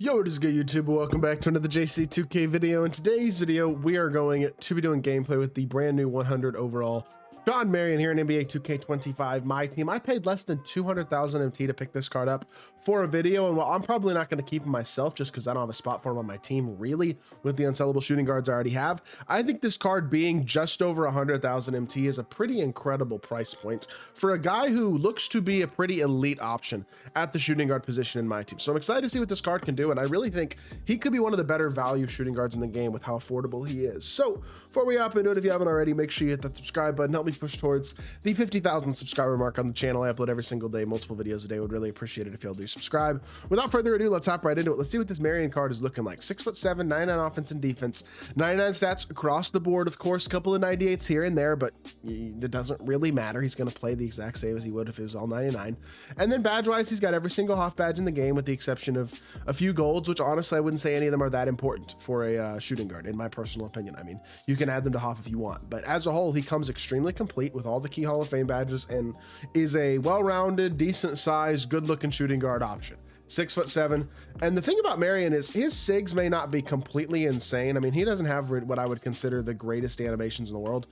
Yo, what is good, YouTube? Welcome back to another JC2K video. In today's video, we are going to be doing gameplay with the brand new 100 overall SHAWN MARION here in NBA 2K25 MyTEAM. I paid less than 200,000 MT to pick this card up for a video, and while I'm probably not going to keep him myself just because I don't have a spot for him on my team really with the unsellable shooting guards I already have, I think this card being just over 100,000 MT is a pretty incredible price point for a guy who looks to be a pretty elite option at the shooting guard position in my team. So I'm excited to see what this card can do, and I really think he could be one of the better value shooting guards in the game with how affordable he is. So before we hop into it, if you haven't already, make sure you hit that subscribe button. Help me push towards the 50,000 subscriber mark on the channel. I upload every single day, multiple videos a day. Would really appreciate it if y'all do subscribe. Without further ado, let's hop right into it. Let's see what this MARION card is looking like. 6'7", 99 offense and defense, 99 stats across the board. Of course, a couple of 98s here and there, but it doesn't really matter. He's going to play the exact same as he would if it was all 99. And then badge wise, he's got every single HOF badge in the game with the exception of a few golds, which honestly I wouldn't say any of them are that important for a shooting guard in my personal opinion. I mean, you can add them to HOF if you want, but as a whole, he comes extremely complete with all the key Hall of Fame badges and is a well-rounded, decent sized, good looking shooting guard option. 6'7", and the thing about MARION is his SIGs may not be completely insane. I mean, he doesn't have what I would consider the greatest animations in the world,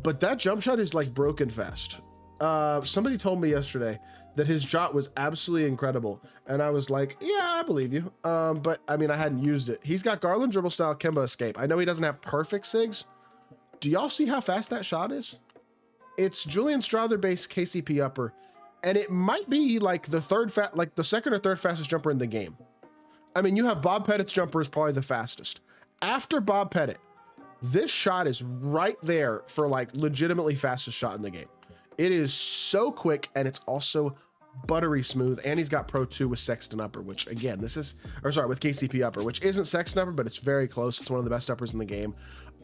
but that jump shot is like broken fast. Somebody told me yesterday that his shot was absolutely incredible, and I was like, yeah, I believe you, but I mean, I hadn't used it. He's got Garland dribble style Kemba escape. I know he doesn't have perfect SIGs. Do y'all see how fast that shot is? It's Julian Strawther based KCP upper, and it might be like the second or third fastest jumper in the game. I mean, you have Bob Pettit's jumper is probably the fastest. After Bob Pettit, this shot is right there for like legitimately fastest shot in the game. It is so quick, and it's also buttery smooth, and he's got Pro 2 with Sexton upper, which again, with KCP upper, which isn't Sexton upper, but it's very close. It's one of the best uppers in the game.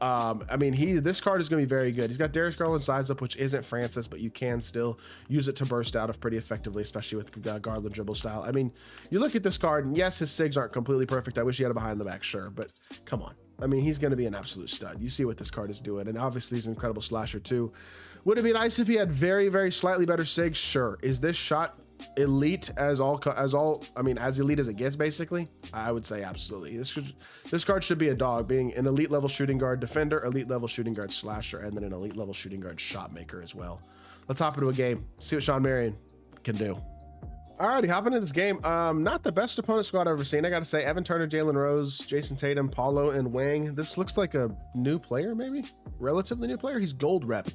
I mean, this card is going to be very good. He's got Darius Garland size up, which isn't Francis, but you can still use it to burst out of pretty effectively, especially with Garland dribble style. I mean, you look at this card, and yes, his SIGs aren't completely perfect. I wish he had a behind the back, sure, but come on. I mean, he's going to be an absolute stud. You see what this card is doing, and obviously he's an incredible slasher too. Would it be nice if he had very, very slightly better SIGs? Sure. Is this shot elite as elite as it gets? Basically, I would say absolutely. This card should be a dog, being an elite level shooting guard defender, elite level shooting guard slasher, and then an elite level shooting guard shot maker as well. Let's hop into a game, see what SHAWN MARION can do. Alrighty, hopping into this game. Not the best opponent squad I've ever seen. I gotta say, Evan Turner, Jalen Rose, Jason Tatum, Paulo, and Wang. This looks like a new player, maybe relatively new player. He's gold rep,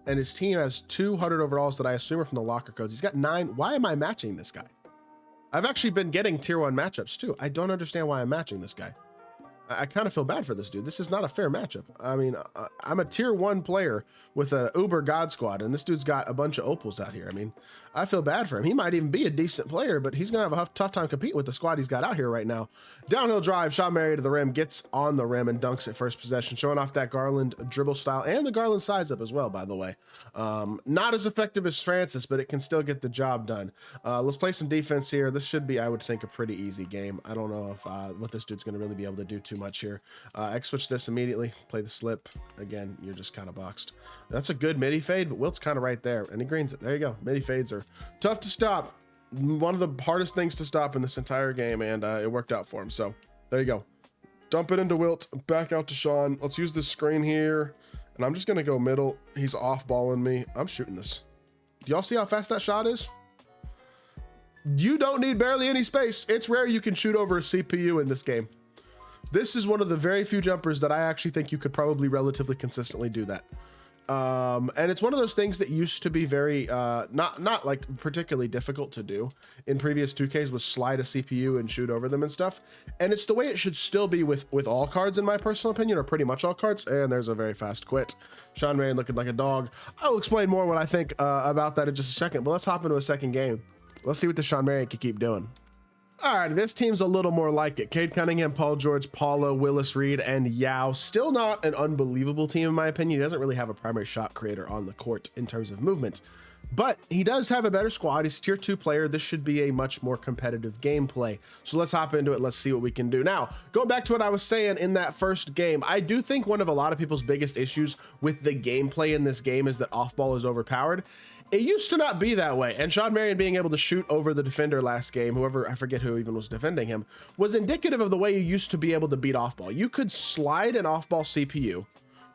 and his team has 200 overalls that I assume are from the locker codes. He's got 9. Why am I matching this guy? I've actually been getting tier 1 matchups too. I don't understand why I'm matching this guy. I kind of feel bad for this dude. This is not a fair matchup. I mean, I'm a tier 1 player with a Uber God squad, and this dude's got a bunch of opals out here. I mean, I feel bad for him. He might even be a decent player, but he's gonna have a tough time competing with the squad he's got out here right now. Downhill drive, SHAWN MARION to the rim, gets on the rim and dunks at first possession, showing off that Garland dribble style and the Garland size up as well, by the way. Not as effective as Francis, but it can still get the job done. Let's play some defense here. This should be, I would think, a pretty easy game. I don't know if what this dude's gonna really be able to do too much here. X switch this immediately, play the slip. Again, you're just kind of boxed. That's a good midi fade, but Wilt's kind of right there, and he greens it. There you go. Midi fades are tough to stop. One of the hardest things to stop in this entire game, and it worked out for him. So there you go. Dump it into Wilt, back out to SHAWN. Let's use this screen here, and I'm just gonna go middle. He's off balling me. I'm shooting this. Do y'all see how fast that shot is? You don't need barely any space. It's rare you can shoot over a CPU in this game. This is one of the very few jumpers that I actually think you could probably relatively consistently do that. And it's one of those things that used to be very not like particularly difficult to do in previous 2Ks, was slide a CPU and shoot over them and stuff. And it's the way it should still be with all cards, in my personal opinion, or pretty much all cards. And there's a very fast quit. SHAWN MARION looking like a dog. I'll explain more what I think about that in just a second, but let's hop into a second game. Let's see what the SHAWN MARION can keep doing. All right, this team's a little more like it. Cade Cunningham, Paul George, Paulo, Willis Reed, and Yao. Still not an unbelievable team, in my opinion. He doesn't really have a primary shot creator on the court in terms of movement, but he does have a better squad. He's a tier 2 player. This should be a much more competitive gameplay. So let's hop into it. Let's see what we can do. Now, going back to what I was saying in that first game, I do think one of a lot of people's biggest issues with the gameplay in this game is that off-ball is overpowered. It used to not be that way, and SHAWN MARION being able to shoot over the defender last game, whoever, I forget who even was defending him, was indicative of the way you used to be able to beat off-ball. You could slide an off-ball CPU,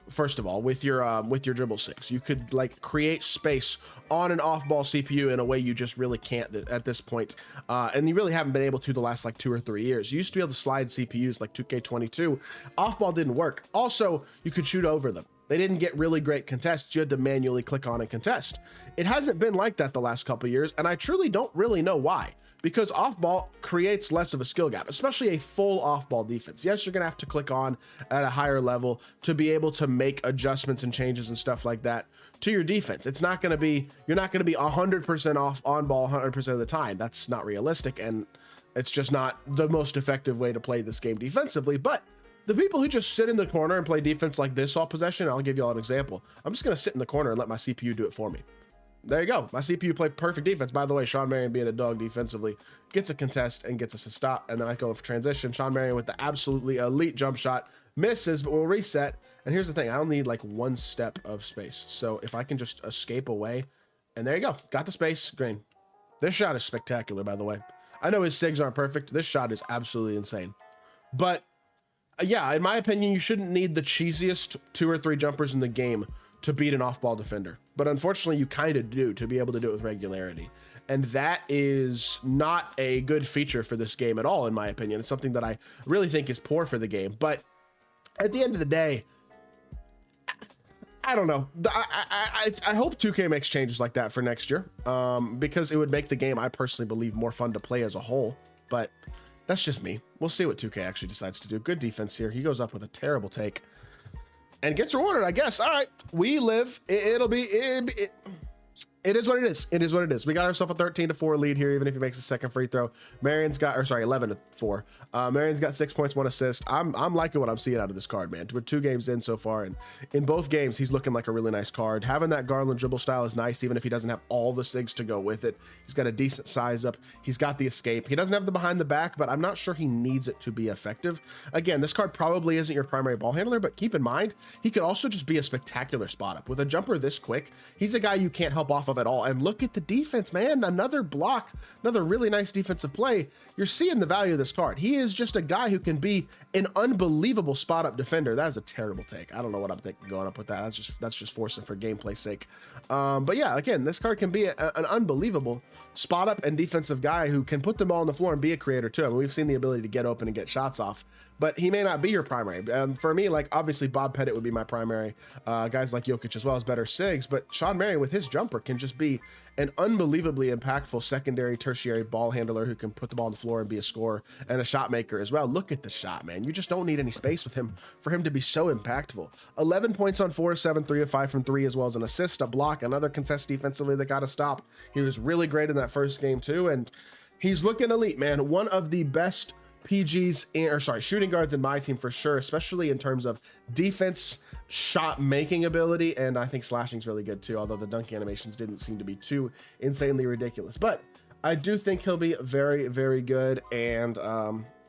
first of all, with your dribble 6. You could like create space on an off-ball CPU in a way you just really can't at this point. And you really haven't been able to the last like 2 or 3 years. You used to be able to slide CPUs like 2K22. Off-ball didn't work. Also, you could shoot over them. They didn't get really great contests. You had to manually click on and contest. It hasn't been like that the last couple of years, and I truly don't really know why. Because off-ball creates less of a skill gap, especially a full off-ball defense. Yes, you're gonna have to click on at a higher level to be able to make adjustments and changes and stuff like that to your defense. It's not gonna be, you're not gonna be 100% off on ball 100% of the time. That's not realistic, and it's just not the most effective way to play this game defensively. But the people who just sit in the corner and play defense like this all possession, I'll give you all an example. I'm just gonna sit in the corner and let my CPU do it for me. There you go. My CPU played perfect defense. By the way, SHAWN MARION being a dog defensively gets a contest and gets us a stop. And then I go for transition. SHAWN MARION with the absolutely elite jump shot misses, but we'll reset. And here's the thing. I don't need like 1 step of space. So if I can just escape away, and there you go. Got the space. Green. This shot is spectacular, by the way. I know his SIGs aren't perfect. This shot is absolutely insane. But yeah, in my opinion, you shouldn't need the cheesiest 2 or 3 jumpers in the game to beat an off-ball defender. But unfortunately, you kind of do to be able to do it with regularity. And that is not a good feature for this game at all, in my opinion. It's something that I really think is poor for the game. But at the end of the day, I don't know. I hope 2K makes changes like that for next year, because it would make the game, I personally believe, more fun to play as a whole. But that's just me. We'll see what 2K actually decides to do. Good defense here. He goes up with a terrible take and gets rewarded, I guess. All right, we live. It is what it is. It is what it is. We got ourselves a 13-4 lead here, even if he makes a second free throw. Marion's got, or sorry, 11-4. Marion's got 6 points, 1 assist. I'm liking what I'm seeing out of this card, man. We're 2 games in so far, and in both games, he's looking like a really nice card. Having that Garland dribble style is nice, even if he doesn't have all the SIGs to go with it. He's got a decent size up. He's got the escape. He doesn't have the behind the back, but I'm not sure he needs it to be effective. Again, this card probably isn't your primary ball handler, but keep in mind, he could also just be a spectacular spot up. With a jumper this quick, he's a guy you can't help off of at all. And look at the defense, man. Another block, another really nice defensive play. You're seeing the value of this card. He is just a guy who can be an unbelievable spot up defender. That is a terrible take. I don't know what I'm thinking going up with that. That's just forcing for gameplay's sake. But yeah, again, this card can be an unbelievable spot up and defensive guy who can put the ball on the floor and be a creator too. I mean, we've seen the ability to get open and get shots off, but he may not be your primary. For me, like obviously Bob Pettit would be my primary. Guys like Jokic as well as better SIGs, but SHAWN MARION with his jumper can just be an unbelievably impactful secondary, tertiary ball handler who can put the ball on the floor and be a scorer and a shot maker as well. Look at the shot, man. You just don't need any space with him for him to be so impactful. 11 points on 4 of 7, 3 of 5 from 3, as well as an assist, a block, another contest defensively that got a stop. He was really great in that first game too, and he's looking elite, man. One of the best shooting guards in my team for sure, especially in terms of defense, shot making ability, and I think slashing's really good too, although the dunk animations didn't seem to be too insanely ridiculous. But I do think he'll be very, very good. And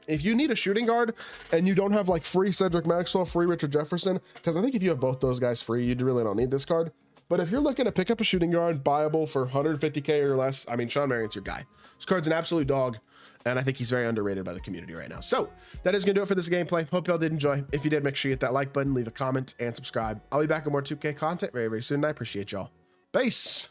if you need a shooting guard and you don't have like free Cedric Maxwell, free Richard Jefferson, because I think if you have both those guys free, you really don't need this card. But if you're looking to pick up a shooting guard buyable for 150K or less, I mean, SHAWN MARION's your guy. This card's an absolute dog, and I think he's very underrated by the community right now. So that is gonna do it for this gameplay. Hope y'all did enjoy. If you did, make sure you hit that like button, leave a comment, and subscribe. I'll be back with more 2K content very, very soon, and I appreciate y'all. Peace.